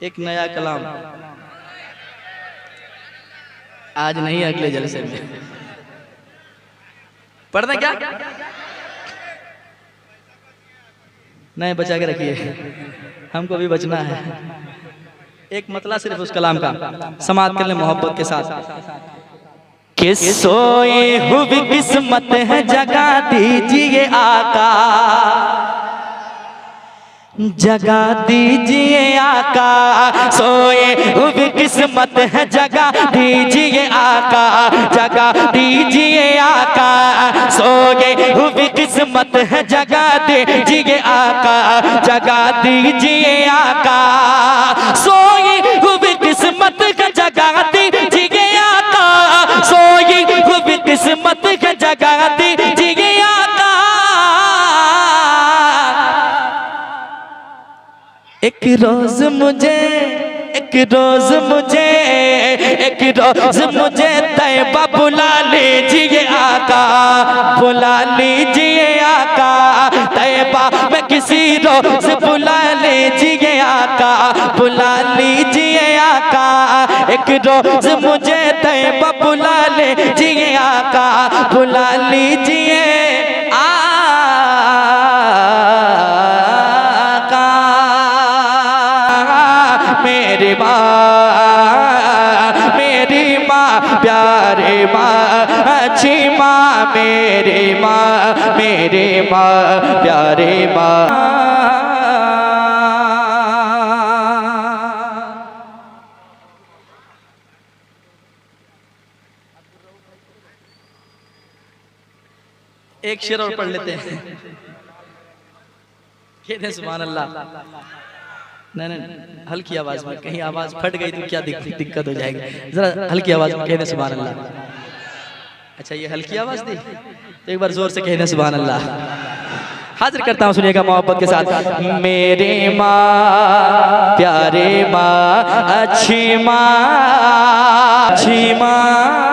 एक नया कलाम आज नहीं अगले जलसे में पढ़ना क्या नहीं, बचा के रखिए, हमको भी बचना है। एक मतला सिर्फ उस कलाम का समाप्त कर ले मोहब्बत के साथ। कि सोए हुई किस्मत है जगा दीजिए आका, जगा दीजिए आका, सोए हुई किस्मत है जगा दीजिए आका, जगा दीजिए आका, सोए हुई किस्मत है जगा दीजिए आका, जगा दीजिए आका, सोए हुई किस्मत है जगा दीजिए आका, सोई हुई किस्मत है जगा दीजिए आका। एक रोज मुझे तैयबा बुला लीजिए आका, बुला लीजिए आका, तैयबा में किसी रोज बुला लीजिए आका, बुला लीजिए आका, एक रोज मुझे तैयबा बुला लीजिए आका, बुला लीजिए मेरी माँ प्यारे माँ अच्छी माँ, मेरी माँ प्यारे माँ। एक शेर और पढ़ लेते हैं। कहते हैं सुभान अल्लाह। नहीं, हल्की आवाज में, कहीं आवाज फट गई तो क्या दिक्कत हो जाएगी, जरा हल्की आवाज में कहने सुभान अल्लाह। अच्छा ये हल्की आवाज थी, तो एक बार जोर से कहने सुभान अल्लाह। हाजिर करता हूँ, सुनिएगा मोहब्बत के साथ। मेरी माँ प्यारे माँ अच्छी माँ, अच्छी माँ